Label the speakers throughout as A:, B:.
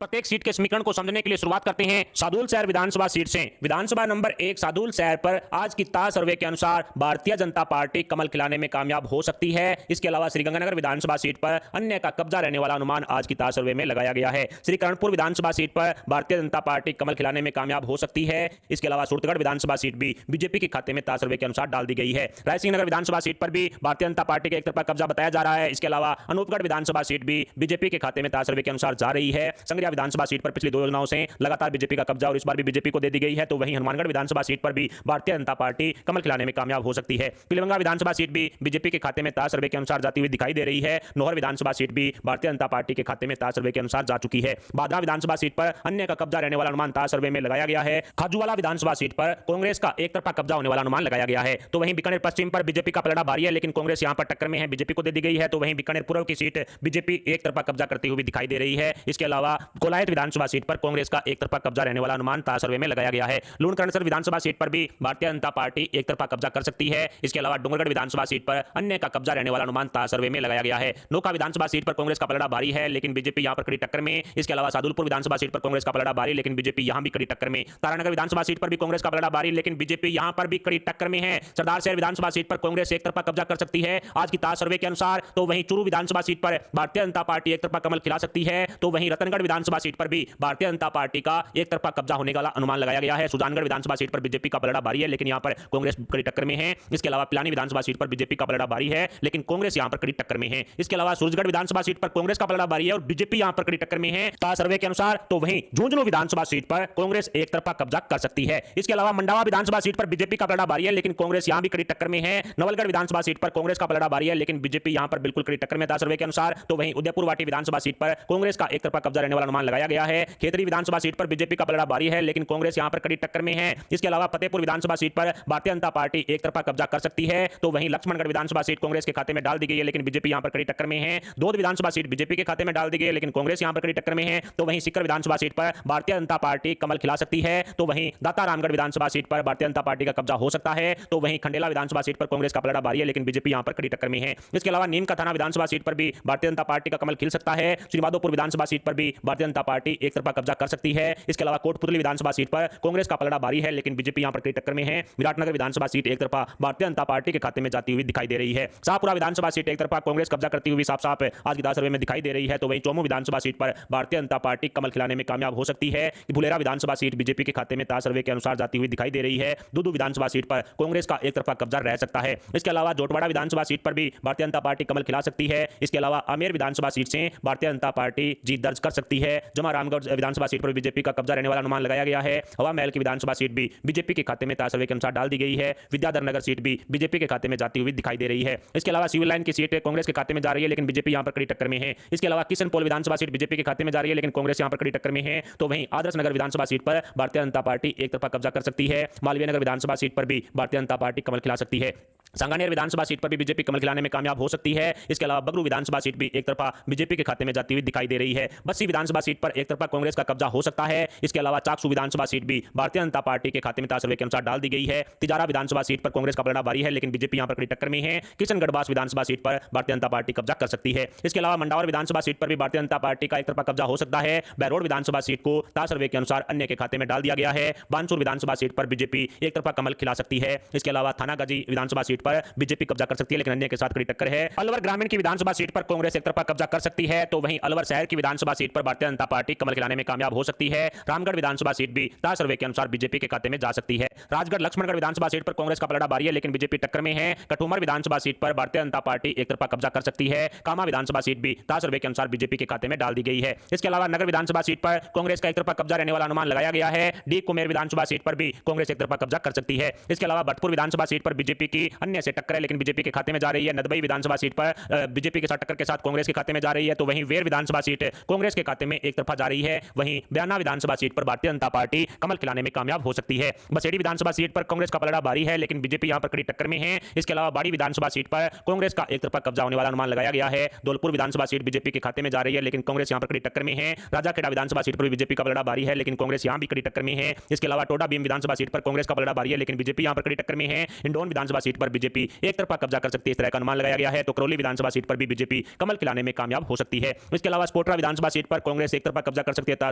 A: प्रत्येक सीट के समीकरण को समझने के लिए शुरुआत करते हैं सादुल शहर विधानसभा सीट से। विधानसभा नंबर 1 सादुल शहर पर आज की ताज सर्वे के अनुसार भारतीय जनता पार्टी कमल खिलाने में कामयाब हो सकती है। इसके अलावा श्रीगंगानगर विधानसभा सीट पर अन्य का कब्जा रहने वाला अनुमान आज की ताज सर्वे में लगाया गया है। श्रीकरणपुर विधानसभा सीट पर भारतीय जनता पार्टी कमल खिलाने में कामयाब हो सकती है। इसके अलावा सूरतगढ़ विधानसभा सीट भी बीजेपी के खाते में ताज सर्वे के अनुसार डाल दी गई है। रायसिंह नगर विधानसभा सीट पर भी भारतीय जनता पार्टी का एक तरफा कब्जा बताया जा रहा है। इसके अलावा अनूपगढ़ विधानसभा सीट भी बीजेपी के खाते में ताज सर्वे के अनुसार जा रही है। संगरिया विधानसभा सीट पर पिछली 2 योजनाओं से लगातार बीजेपी का कब्जा और इस बार भी बीजेपी को दे दी गई है। तो वहीं हनुमानगढ़ विधानसभा सीट पर भी भारतीय जनता पार्टी कमल खिलाने में कामयाब हो सकती है। पिलवंगा विधानसभा सीट भी बीजेपी के खाते में ताज सर्वे के अनुसार जाती हुई दिखाई दे रही है। नौहर विधानसभा सीट भी भारतीय जनता पार्टी के खाते में ताज सर्वे के अनुसार जा चुकी है। बादरा विधानसभा सीट पर अन्य का कब्जा रहने वाला अनुमान ताज सर्वे में लगाया गया है। खाजूवाला विधानसभा सीट पर कांग्रेस का एक तरफा कब्जा होने वाला अनुमान लगाया गया है। तो वहीं बीकानेर पश्चिम पर बीजेपी का पलड़ा भारी है, लेकिन कांग्रेस यहां पर टक्कर में है, बीजेपी को दे दी गई है। तो वहीं बीकानेर पूर्व की सीट बीजेपी एक तरफा कब्जा करती हुई दिखाई दे रही है। इसके अलावा कोलायत विधानसभा सीट पर कांग्रेस का एक तरफा कब्जा रहने वाला अनुमान ताज सर्वे में लगाया गया है। लूणकरणसर विधानसभा सीट पर भी भारतीय जनता पार्टी एक तरफा कब्जा कर सकती है। इसके अलावा डूंगरगढ़ विधानसभा सीट पर अन्य का कब्जा रहने वाला अनुमान ताज सर्वे में लगाया गया है। नोका विधानसभा सीट पर कांग्रेस का पलड़ा भारी है, लेकिन बीजेपी यहां पर कड़ी टक्कर में। इसके अलावा सादुलपुर विधानसभा सीट पर कांग्रेस का पलड़ा भारी, लेकिन बीजेपी यहां भी कड़ी टक्कर में। तारानगर विधानसभा सीट पर भी कांग्रेस का पलड़ा भारी, लेकिन बीजेपी यहां पर भी कड़ी टक्कर में है। सरदार शहर विधानसभा सीट पर कांग्रेस एक तरफा कब्जा कर सकती है आज की ताज सर्वे के अनुसार। तो वहीं चूरू विधानसभा सीट पर भारतीय जनता पार्टी एक तरफा कमल खिला सकती है। तो वहीं रतनगढ़ विधानसभा सीट पर भी भारतीय जनता पार्टी का एक तरफा कब्जा होने का अनुमान लगाया गया है। सुजानगढ़ विधानसभा सीट पर बीजेपी का पलड़ा भारी है, लेकिन यहां पर कांग्रेस कड़ी टक्कर में है। इसके अलावा पिलानी विधानसभा सीट पर बीजेपी का पलड़ा भारी है, लेकिन कांग्रेस यहां पर कड़ी टक्कर में है। इसके अलावा सूरजगढ़ विधानसभा सीट पर कांग्रेस का पलड़ा भारी है और बीजेपी यहां पर कड़ी टक्कर में है ताज सर्वे के अनुसार। तो वहीं झुंझुनू विधानसभा सीट पर कांग्रेस एक तरफा कब्जा कर सकती है। इसके अलावा मंडावा विधानसभा सीट पर बीजेपी का पलड़ा भारी है, लेकिन कांग्रेस यहां भी कड़ी टक्कर में है। नवलगढ़ विधानसभा सीट पर कांग्रेस का पलड़ा भारी है, लेकिन बीजेपी यहां पर बिल्कुल कड़ी टक्कर में ताज सर्वे के अनुसार। तो वहीं उदयपुर वाटी विधानसभा सीट पर कांग्रेस का एक तरफा कब्जा रहने वाला अनुमान लगाया गया है। खेतरी विधानसभा सीट पर बीजेपी का पलड़ा भारी है, लेकिन कांग्रेस यहां पर कड़ी टक्कर में है। इसके अलावा फतेहपुर विधानसभा सीट पर भारतीय जनता पार्टी एक तरफा कब्जा कर सकती है। तो वहीं लक्ष्मणगढ़ विधानसभा सीट कांग्रेस के खाते में डाल दी गई है, लेकिन बीजेपी यहां पर कड़ी टक्कर में है। दोद विधानसभा सीट बीजेपी के खाते में डाल दी गई है, लेकिन कांग्रेस यहां पर कड़ी टक्कर में है। तो वहीं सीकर विधानसभा सीट पर भारतीय जनता पार्टी कमल खिला सकती है। तो वहीं दाता रामगढ़ विधानसभा सीट पर भारतीय जनता पार्टी का कब्जा हो सकता है। तो वहीं खंडेला विधानसभा सीट पर कांग्रेस का पलड़ा भारी है, लेकिन बीजेपी यहां पर कड़ी टक्कर में है। इसके अलावा नीम का थाना विधानसभा सीट पर भी भारतीय जनता पार्टी का कमल खिल सकता है। श्रीमाधोपुर विधानसभा सीट पर भी भारतीय जनता पार्टी एक तरफा कब्जा कर सकती है। इसके अलावा कोटपुतली विधानसभा सीट पर कांग्रेस का पलड़ा भारी है, लेकिन बीजेपी यहां पर कड़ी टक्कर में है। विराटनगर विधानसभा सीट एक तरफा भारतीय जनता पार्टी के खाते में जाती हुई दिखाई दे रही है। शाहपुरा विधानसभा सीट एक तरफा कांग्रेस कब्जा करती हुई साफ साफ आज की ताज सर्वे में दिखाई दे रही है। तो वहीं चौमू विधानसभा सीट पर भारतीय जनता पार्टी कमल खिलाने में कामयाब हो सकती है। भुलेरा विधानसभा सीट बीजेपी के खाते में ताज सर्वे के अनुसार जाती हुई दिखाई दे रही है। दूदू विधानसभा सीट पर कांग्रेस का एक तरफा कब्जा रह सकता है। इसके अलावा जोटवाड़ा विधानसभा सीट पर भी भारतीय जनता पार्टी कमल खिला सकती है। इसके अलावा आमेर विधानसभा सीट से भारतीय जनता पार्टी जीत दर्ज कर सकती है। जमा रामगढ़ विधानसभा सीट पर बीजेपी का कब्जा रहने वाला अनुमान लगाया गया है। हवा महल की विधानसभा सीट भी बीजेपी के खाते में ताज सर्वे के अनुसार डाल दी गई है। विद्याधर नगर सीट भी बीजेपी के खाते में जाती हुई दिखाई दे रही है। इसके अलावा सिविल लाइन की सीट कांग्रेस के खाते में जा रही है, लेकिन बीजेपी यहां पर कड़ी टक्कर में है। इसके अलावा किशनपोल विधानसभा सीट बीजेपी के खाते में जा रही है, लेकिन कांग्रेस यहां पर कड़ी टक्कर में है। तो वहीं आदर्श नगर विधानसभा सीट पर भारतीय जनता पार्टी एक तरफा कब्जा कर सकती है। मालवीय नगर विधानसभा सीट पर भी भारतीय जनता पार्टी कमल खिला सकती है। सांगानेर विधानसभा सीट पर भी बीजेपी कमल खिलाने में कामयाब हो सकती है। इसके अलावा बगरू विधानसभा सीट भी एक तरफा बीजेपी के खाते में जाती हुई दिखाई दे रही है। बस्सी विधानसभा सीट पर एक तरफा कांग्रेस का कब्जा हो सकता है। इसके अलावा चाकसू विधानसभा सीट भी भारतीय जनता पार्टी के खाते में ताज सर्वे के अनुसार डाल दी गई है। तिजारा विधानसभा सीट पर कांग्रेस का पलड़ा भारी है, लेकिन बीजेपी यहां पर कड़ी टक्कर में है। किशनगढ़ बास विधानसभा सीट पर भारतीय जनता पार्टी कब्जा कर सकती है। इसके अलावा मंडावर विधानसभा सीट पर भी भारतीय जनता पार्टी का एक तरफा कब्जा हो सकता है। बहरोड विधानसभा सीट को ताज सर्वे के अनुसार अन्य के खाते में डाल दिया गया है। बानसूर विधानसभा सीट पर बीजेपी एक तरफा कमल खिला सकती है। इसके अलावा थानागाजी विधानसभा सीट पर बीजेपी कब्जा कर सकती है, लेकिन अन्य के साथ कड़ी टक्कर है। अलवर ग्रामीण की विधानसभा सीट पर कांग्रेस एक तरफा कब्जा कर सकती है। तो वहीं अलवर शहर की विधानसभा सीट पर भारतीय जनता पार्टी कमल खिलाने में कामयाब हो सकती है। रामगढ़ विधानसभा सीट भी ताज सर्वे के अनुसार बीजेपी के खाते में जा सकती है। राजगढ़ लक्ष्मणगढ़ विधानसभा सीट पर कांग्रेस का पलड़ा भारी है, लेकिन बीजेपी टक्कर में है। कठुमर विधानसभा सीट पर भारतीय जनता पार्टी एक तरफा कब्जा कर सकती है। कामा विधानसभा सीट भी ताज सर्वे के अनुसार बीजेपी के खाते में डाल दी गई है। इसके अलावा नगर विधानसभा सीट पर कांग्रेस का एक तरफा कब्जा रहने वाला अनुमान लगाया गया है। डी कुमेर विधानसभा सीट पर भी कांग्रेस एक तरफा कब्जा कर सकती है। इसके अलावा भटपुर विधानसभा सीट पर बीजेपी की अन्य से टक्कर है, लेकिन बीजेपी के खाते में जा रही है। नदबई विधानसभा सीट पर बीजेपी के साथ टक्कर के साथ कांग्रेस के खाते में जा रही है। तो वहीं वेर विधानसभा सीट कांग्रेस के खाते में एक तरफा जा रही है। वहीं बयाना विधानसभा सीट पर भारतीय जनता पार्टी कमल खिलाने में कामयाब हो सकती है। बसेड़ी विधानसभा सीट पर कांग्रेस का पलड़ा भारी है, लेकिन बीजेपी यहां पर कड़ी टक्कर में है। इसके अलावा बाड़ी विधानसभा सीट पर कांग्रेस का एक तरफा कब्जा होने वाला अनुमान लगाया गया है। धौलपुर विधानसभा सीट बीजेपी के खाते में जा रही है, लेकिन कांग्रेस यहां पर कड़ी टक्कर में है। राजाखेड़ा विधानसभा सीट पर भी बीजेपी का पलड़ा भारी है, लेकिन कांग्रेस यहां भी कड़ी टक्कर में है। इसके अलावा टोडा भीम विधानसभा सीट पर कांग्रेस का पलड़ा भारी है, लेकिन बीजेपी यहां पर कड़ी टक्कर में है। इंडोन विधानसभा सीट पर बीजेपी एक तरफा कब्जा कर सकती है, इस तरह का अनुमान लगाया गया है। तो करौली विधानसभा सीट पर भी बीजेपी कमल खिलाने में कामयाब हो सकती है। इसके अलावा स्पोट्रा विधानसभा सीट पर कांग्रेस एक तरफा कब्जा कर सकती है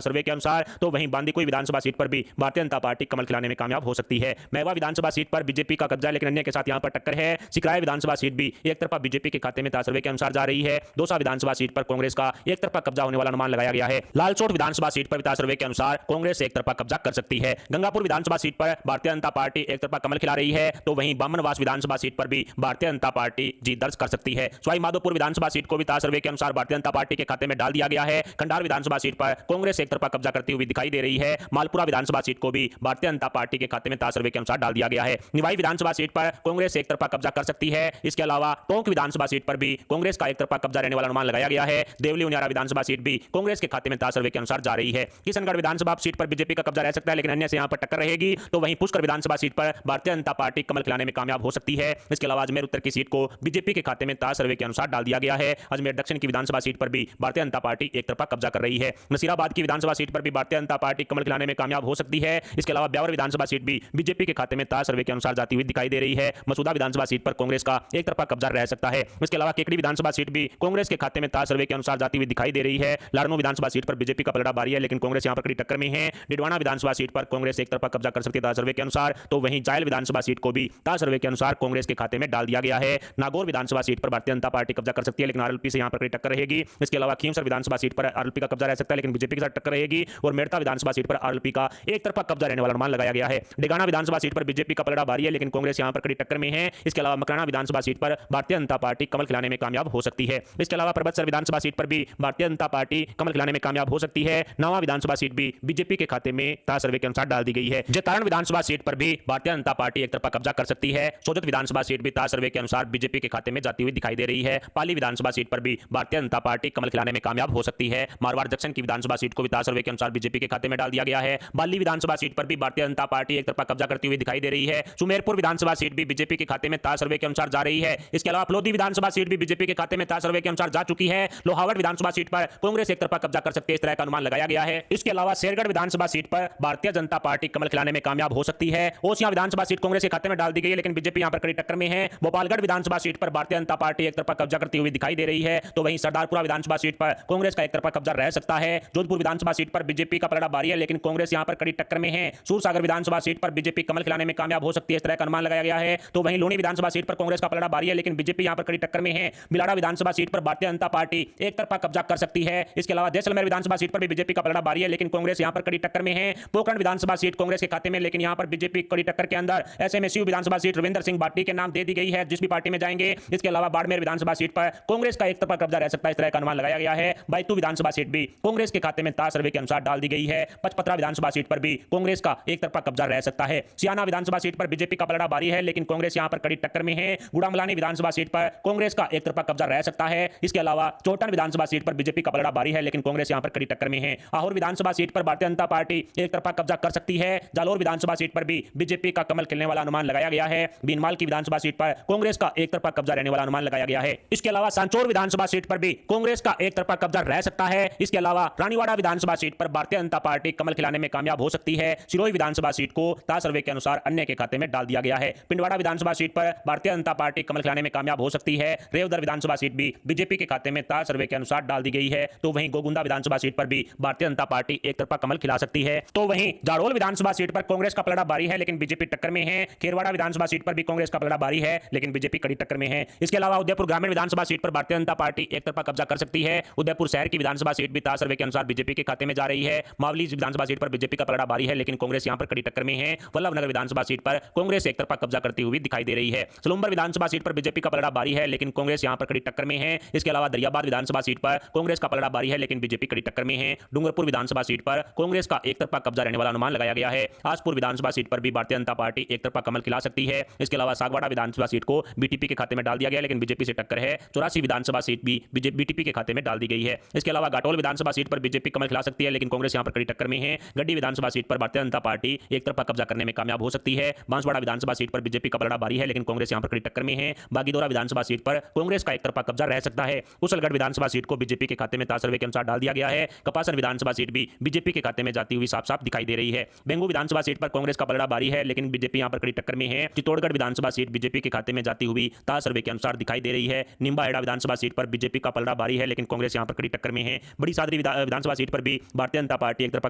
A: सर्वे के अनुसार। तो वहीं बांदीकुई विधानसभा सीट पर भी भारतीय जनता पार्टी कमल खिलाने में कामयाब हो सकती है। महवा विधानसभा सीट पर बीजेपी का कब्जा, लेकिन अन्य के साथ यहां पर टक्कर है। सिकराय विधानसभा सीट भी एक तरफा बीजेपी के खाते में सर्वे के अनुसार जा रही है। दौसा विधानसभा सीट पर कांग्रेस का एक तरफा कब्जा होने वाला अनुमान लगाया गया है। लालसोट विधानसभा सीट पर सर्वे के अनुसार कांग्रेस एक तरफा कब्जा कर सकती है। गंगापुर विधानसभा सीट पर भारतीय जनता पार्टी एक तरफा कमल खिला रही है। तो वहीं बामनवास विधानसभा सीट पर भी भारतीय जनता पार्टी जीत दर्ज कर सकती है। सवाई माधोपुर विधानसभा सीट को भी सर्वे के अनुसार भारतीय जनता पार्टी के खाते में डाल दिया गया है। खंडार विधानसभा सीट पर कांग्रेस एक तरफा कब्जा करती हुई दिखाई दे रही है। मालपुरा विधानसभा सीट को भी भारतीय जनता पार्टी के खाते में सर्वे के अनुसार डाल दिया गया है। निवाई विधानसभा सीट पर कांग्रेस एक तरफा कब्जा कर सकती है। इसके अलावा टोंक विधानसभा सीट पर भी कांग्रेस का एक तरफा कब्जा रहने वाला अनुमान लगाया गया है। देवली उनियारा विधानसभा सीट भी कांग्रेस के खाते में सर्वे के अनुसार जा रही है। किशनगढ़ विधानसभा सीट पर बीजेपी का कब्जा रह सकता है, लेकिन अन्य से यहां पर टक्कर रहेगी। तो वहीं पुष्कर विधानसभा सीट पर भारतीय जनता पार्टी कमल खिलाने में कामयाब हो सकती है। इसके अलावा अजमेर उत्तर की सीट को बीजेपी के खाते में सर्वे के अनुसार डाल दिया गया है। अजमेर दक्षिण की विधानसभा सीट पर भी भारतीय जनता पार्टी एक तरफा कब्जा कर रही है। नसीराबाद की विधानसभा सीट पर भी भारतीय जनता पार्टी कमल खिलाने में कामयाब हो सकती है। इसके अलावा ब्यावर विधानसभा सीट भी बीजेपी के खाते में सर्वे के अनुसार जाती हुई दिखाई दे रही है। मसूदा विधानसभा सीट पर कांग्रेस का एक तरफा कब्जा रह सकता है। इसके अलावा केकड़ी विधानसभा सीट भी कांग्रेस के खाते में सर्वे के अनुसार जाती हुई दिखाई दे रही है। लाड़नू विधानसभा सीट पर बीजेपी का पलड़ा भारी है, लेकिन कांग्रेस यहां पर कड़ी टक्कर में है। डिडवाना विधानसभा सीट पर कांग्रेस एक तरफा कब्जा कर सकती है सर्वे के अनुसार। तो वहीं जायल विधानसभा सीट को भी सर्वे के अनुसार कांग्रेस के खाते में डाल दिया गया है। नागौर विधानसभा सीट पर भारतीय जनता पार्टी कब्जा कर सकती है, लेकिन आरएलपी से यहां पर कड़ी टक्कर रहेगी। इसके अलावा खीमसर विधानसभा सीट पर आरएलपी का कब्जा रह सकता है, लेकिन बीजेपी के साथ टक्कर रहेगी। और मेड़ता विधानसभा सीट पर आरएलपी का एक तरफा कब्जा रहने वाला अनुमान लगाया गया है। डेगाना विधानसभा सीट पर बीजेपी का पलड़ा भारी है, लेकिन कांग्रेस यहां पर कड़ी टक्कर में है। इसके अलावा मकराना विधानसभा सीट पर भारतीय जनता पार्टी कमल खिलाने में कामयाब हो सकती है। इसके अलावा परबतसर विधानसभा सीट पर भी भारतीय जनता पार्टी कमल खिलाने में कामयाब हो सकती है। नवा विधानसभा सीट भी बीजेपी के खाते में सर्वे के अनुसार डाल दी गई है। जतारण विधानसभा सीट पर भी भारतीय जनता पार्टी एक तरफा कब्जा कर सकती है। सोजत विधानसभा सीट भी सर्वे के अनुसार बीजेपी के खाते में जाती हुई दिखाई दे रही है। पाली विधानसभा सीट पर भी भारतीय जनता पार्टी कमल खिलाने में कामयाब हो सकती है। मारवाड़ जंक्शन की विधानसभा सीट को भी सर्वे के अनुसार बीजेपी के खाते में डाल दिया गया है। बाली विधानसभा सीट पर भी भारतीय जनता पार्टी एक तरफा कब्जा करती हुई दिखाई दे रही है। सुमेरपुर विधानसभा सीट भी बीजेपी के खाते में सर्वे के अनुसार जा रही है। इसके अलावा फलोदी विधानसभा सीट भी बीजेपी के खाते में सर्वे के अनुसार जा चुकी है। लोहावट विधानसभा सीट पर कांग्रेस एक तरफा कब्जा कर सकती है, इस तरह का अनुमान लगाया गया है। इसके अलावा शेरगढ़ विधानसभा सीट पर भारतीय जनता पार्टी कमल खिलाने में कामयाब हो सकती है। ओसियां विधानसभा सीट कांग्रेस के खाते में डाल दी गई है, लेकिन बीजेपी यहां पर कड़ी टक्कर में है। भोपालगढ़ विधानसभा सीट पर भारतीय जनता पार्टी एक तरफा कब्जा करती हुई दिखाई दे रही है। तो वहीं सरदारपुरा विधानसभा सीट पर कांग्रेस का एक तरफा कब्जा रह सकता है। जोधपुर विधानसभा सीट पर बीजेपी का पलड़ा भारी है, लेकिन कांग्रेस यहां पर कड़ी टक्कर में है। सूरसागर विधानसभा सीट पर बीजेपी कमल खिलाने में कामयाब हो सकती है, इस तरह का अनुमान लगाया गया है। तो वहीं लूणी विधानसभा सीट पर कांग्रेस का पलड़ा भारी है, लेकिन बीजेपी यहां पर कड़ी टक्कर में है। बिलाड़ा विधानसभा सीट पर भारतीय जनता पार्टी एक तरफा कब्जा कर सकती है। इसके अलावा जैसलमेर विधानसभा सीट पर भी बीजेपी का पलड़ा भारी है, लेकिन कांग्रेस यहां पर कड़ी टक्कर में है। पोखरण विधानसभा सीट कांग्रेस के खाते में, लेकिन यहां पर बीजेपी कड़ी टक्कर के अंदर ऐसे में शिव विधानसभा सीट रविंदर सिंह भाटी के नाम दे दी गई है, जिस भी पार्टी में जाएंगे। इसके अलावा बाड़मेर विधानसभा सीट पर कांग्रेस का एक तरफा कब्जा रह सकता है, इस तरह का अनुमान लगाया गया है। बैतूल विधानसभा सीट भी कांग्रेस के खाते में सर्वे के अनुसार डाल दी गई है। पचपत्रा विधानसभा सीट पर भी कांग्रेस का एक तरफा कब्जा रह सकता है। सियाना विधानसभा सीट पर बीजेपी का पलड़ा भारी है, लेकिन कांग्रेस यहां पर कड़ी टक्कर में है। गुड़ामलानी विधानसभा सीट पर कांग्रेस का एक तरफा कब्जा रह सकता है। इसके अलावा चोटन विधानसभा सीट पर बीजेपी का पलड़ा भारी है, लेकिन कांग्रेस यहां पर कड़ी टक्कर में है। आहोर विधानसभा सीट पर भारतीय जनता पार्टी एक तरफा कब्जा कर सकती है। जालोर विधानसभा सीट पर भी बीजेपी का कमल खिलने वाला अनुमान लगाया गया है। बीनमाल की विधानसभा सीट पर कांग्रेस का एक तरफा कब्जा रहने वाला अनुमान लगाया गया है। इसके अलावा सांचौर विधानसभा सीट पर भी कांग्रेस का एक तरफा कब्जा रह सकता है। इसके अलावा रानीवाड़ा विधानसभा सीट पर भारतीय जनता पार्टी कमल खिलाने में कामयाब हो सकती है। सिरोही विधानसभा सीट को सर्वे के अनुसार अन्य के खाते में डाल दिया गया है। पिंडवाड़ा विधानसभा सीट पर भारतीय जनता पार्टी कमल खिलाने में कामयाब हो सकती है। रेवदर विधानसभा सीट भी बीजेपी के खाते में सर्वे के अनुसार डाल दी गई है। तो वहीं गोगुंदा विधानसभा सीट पर भी भारतीय जनता पार्टी एक तरफा कमल खिला सकती है। तो वहीं जाडोल विधानसभा सीट पर कांग्रेस का पलड़ा भारी है, लेकिन बीजेपी टक्कर में है। खेरवाड़ा विधानसभा सीट पर भी कांग्रेस का पलड़ा भारी है, लेकिन बीजेपी कड़ी टक्कर में है। इसके अलावा उदयपुर ग्रामीण विधानसभा सीट पर भारतीय जनता पार्टी एक तरफा कब्जा कर सकती है। उदयपुर शहर की विधानसभा सीट भी सर्वे के अनुसार बीजेपी के खाते में जा रही है। मावली विधानसभा सीट पर बीजेपी का पलड़ा भारी है, लेकिन कांग्रेस यहां पर कड़ी टक्कर में है। वल्लभनगर विधानसभा सीट पर कांग्रेस एक तरफा कब्जा करती हुई दिखाई दे रही है। सलूंबर विधानसभा सीट पर बीजेपी का पलड़ा भारी है, लेकिन कांग्रेस यहां पर कड़ी टक्कर में है। इसके अलावा दरियाबाद विधानसभा सीट पर कांग्रेस का पलड़ा भारी है, लेकिन बीजेपी कड़ी टक्कर में है। डूंगरपुर विधानसभा सीट पर कांग्रेस का एक तरफा कब्जा रहने वाला अनुमान लगाया गया है। आसपुर विधानसभा सीट पर भी भारतीय जनता पार्टी एक तरफा कमल खिला सकती है। इसके अलावा सागवाड़ा विधानसभा सीट को बीटीपी के खाते में डाल दिया गया, लेकिन बीजेपी से टक्कर है। 84 विधानसभा सीट भी बीटीपी के खाते में डाल दी गई है। इसके अलावा घाटोल विधानसभा सीट पर बीजेपी कमल खिला सकती है, लेकिन कांग्रेस यहां पर कड़ी टक्कर में है। गड्डी विधानसभा सीट पर भारतीय जनता पार्टी एक तरफा कब्जा करने में कामयाब हो सकती है। बांसवाड़ा विधानसभा सीट पर बीजेपी का पलड़ा भारी है, लेकिन कांग्रेस यहां पर कड़ी टक्कर में है। बागीदोरा विधानसभा सीट पर कांग्रेस का एक तरफा कब्जा रह सकता है। कुशलगढ़ विधानसभा सीट को बीजेपी के खाते में सर्वे के अनुसार डाल दिया गया है। कपासन विधानसभा सीट भी बीजेपी के खाते में जाती हुई साफ साफ दिखाई दे रही है। बेंगू विधानसभा सीट पर कांग्रेस का पलड़ा भारी है, लेकिन बीजेपी यहां पर कड़ी टक्कर में है। चित्तौड़गढ़ विधानसभा सीट बीजेपी के खाते में जाती हुई ताज सर्वे के अनुसार दिखाई दे रही है। निम्बाहेड़ा विधानसभा सीट पर बीजेपी का पलड़ा भारी है, लेकिन कांग्रेस यहां पर कड़ी टक्कर में है। बड़ी सादरी विधानसभा सीट पर भी भारतीय जनता पार्टी एक तरफा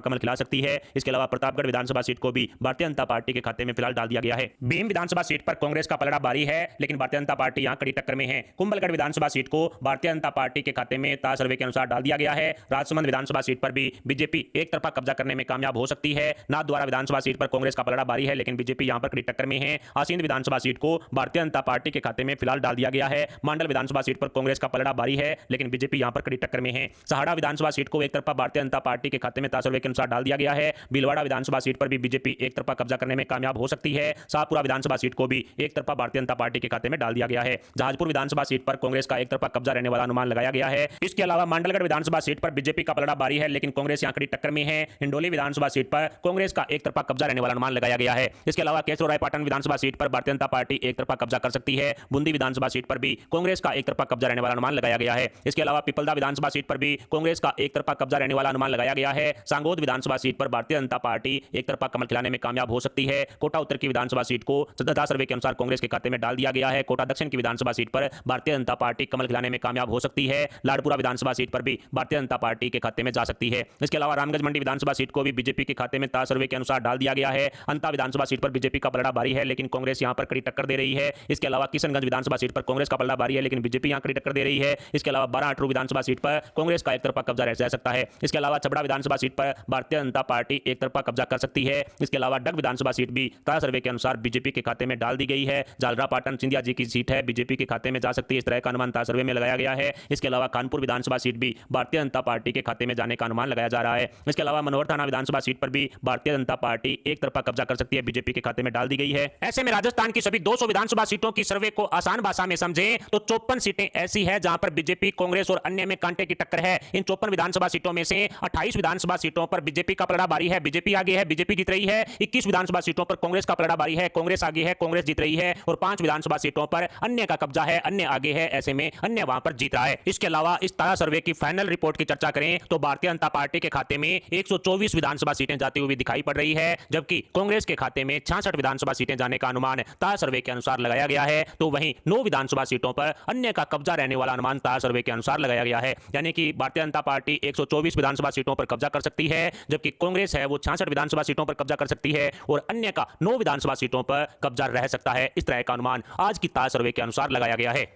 A: कमल खिला सकती है। इसके अलावा प्रतापगढ़ विधानसभा सीट को भी भारतीय जनता पार्टी के खाते में फिलहाल डाल दिया गया है। भीम विधानसभा सीट पर कांग्रेस का पलड़ा भारी है, लेकिन भारतीय जनता पार्टी यहां कड़ी टक्कर में है। कुंभलगढ़ विधानसभा सीट को भारतीय जनता पार्टी के खाते में ताज सर्वे के अनुसार डाल दिया गया है। राजसमंद विधानसभा सीट पर भी बीजेपी एक तरफा कब्जा करने में कामयाब हो सकती है। नाथद्वारा विधानसभा सीट पर कांग्रेस का पलड़ा भारी है, लेकिन बीजेपी यहां पर कड़ी टक्कर में है। आसींद विधानसभा सीट को भारतीय जनता पार्टी के खाते में फिलहाल डाल दिया गया है। मंडल विधानसभा सीट पर कांग्रेस का पलड़ा भारी है, लेकिन बीजेपी यहां पर कड़ी टक्कर में है। सहाड़ा विधानसभा सीट को एक तरफा भारतीय जनता पार्टी के खाते में ताज सर्वे के अनुसार डाल दिया गया है। भीलवाड़ा विधानसभा सीट पर भी बीजेपी एक तरफा कब्जा करने में कामयाब हो सकती है। शाहपुरा विधानसभा सीट को भी एक तरफा भारतीय जनता पार्टी के खाते में डाल दिया गया है। जहाजपुर विधानसभा सीट पर कांग्रेस का एक तरफा कब्जा रहने वाला अनुमान लगाया गया है। इसके अलावा मंडलगढ़ विधानसभा सीट पर बीजेपी का पलड़ा भारी है, लेकिन कांग्रेस यहां कड़ी टक्कर में है। हिंडोली विधानसभा सीट पर कांग्रेस का एक तरफा कब्जा रहने वाला अनुमान लगाया गया है। इसके अलावा केशवरायपाटन विधानसभा सीट पर भारतीय जनता पार्टी एक तरफा कब्जा कर सकती है। बूंदी विधानसभा सीट पर भी कांग्रेस का एक तरफा कब्जा रहने वाला अनुमान लगाया गया है। इसके अलावा पिपलदा विधानसभा सीट पर भी कांग्रेस का एक तरफा कब्जा रहने वाला अनुमान लगाया गया है। सांगोद विधानसभा सीट पर भारतीय जनता पार्टी एक तरफा कमल खिलाने में कामयाब हो सकती है। कोटा उत्तर की विधानसभा सीट को ताज सर्वे के अनुसार कांग्रेस के खाते में डाल दिया गया है। कोटा दक्षिण की विधानसभा सीट पर भारतीय जनता पार्टी कमल खिलाने में कामयाब हो सकती है। लाडपुरा विधानसभा सीट पर भी भारतीय जनता पार्टी के खाते में जा सकती है। इसके अलावा रामगंज मंडी विधानसभा सीट को भी बीजेपी के खाते में ताज सर्वे के अनुसार डाल दिया गया है। अंता विधानसभा सीट पर बीजेपी का पलड़ा भारी है, लेकिन कांग्रेस यहां पर कड़ी टक्कर दे रही है। इसके अलावा किशनगंज विधानसभा सीट पर कांग्रेस का पलड़ा भारी है, लेकिन बीजेपी यहां कड़ी टक्कर दे रही है। इसके अलावा बाराअटरू विधानसभा सीट पर कांग्रेस का एक तरफा कब्जा रह सकता है। इसके अलावा छबड़ा विधानसभा सीट पर भारतीय जनता पार्टी एक तरफा कब्जा कर सकती है। इसके अलावा डग विधानसभा सीट भी ताज सर्वे के अनुसार बीजेपी के खाते में डाल दी गई है। जालरापाटन सिंधिया जी की सीट है, बीजेपी के खाते में जा सकती है। इस तरह का अनुमान ताज सर्वे में लगाया गया है। इसके अलावा कानपुर विधानसभा सीट भी भारतीय जनता पार्टी के खाते में जाने का अनुमान लगाया जा रहा है। इसके अलावा मनोहर थाना विधानसभा सीट पर भी भारतीय जनता पार्टी एक तरफा कब्जा कर सकती है, बीजेपी के खाते में डाल दी गई है। ऐसे में राजस्थान की सभी 200 विधानसभा सीटों की सर्वे को आसान भाषा में समझें तो 54 सीटें ऐसी है जहां पर बीजेपी, कांग्रेस और अन्य में कांटे की टक्कर है। इन 54 विधानसभा सीटों में से 28 विधानसभा सीटों पर बीजेपी का पलड़ा भारी है, बीजेपी आगे है, बीजेपी जीत रही है। 21 विधानसभा सीटों पर कांग्रेस का पलड़ा भारी है, कांग्रेस आगे है, कांग्रेस जीत रही है। और 5 विधानसभा सीटों पर अन्य का कब्जा है, अन्य आगे है। ऐसे में अन्य वहां पर जीत रहा है। इसके अलावा इस ताजा सर्वे की फाइनल रिपोर्ट की चर्चा करें तो भारतीय जनता पार्टी के खाते में 124 विधानसभा सीटें जाती हुई दिखाई पड़ रही है, जबकि कांग्रेस के खाते में 66 विधानसभा सीटें जाने का अनुमान ताजा सर्वे के अनुसार लगाया गया है। तो वहीं 9 विधानसभा सीटों पर अन्य का कब्जा रहने वाला अनुमान ताजा सर्वे के अनुसार लगाया गया है। यानी कि भारतीय जनता पार्टी 124 विधानसभा सीटों पर कब्जा कर सकती है, जबकि कांग्रेस है वो 66 विधानसभा सीटों पर कब्जा कर सकती है और अन्य का 9 विधानसभा सीटों पर कब्जा रह सकता है। इस तरह का अनुमान आज की ताजा सर्वे के अनुसार लगाया गया है।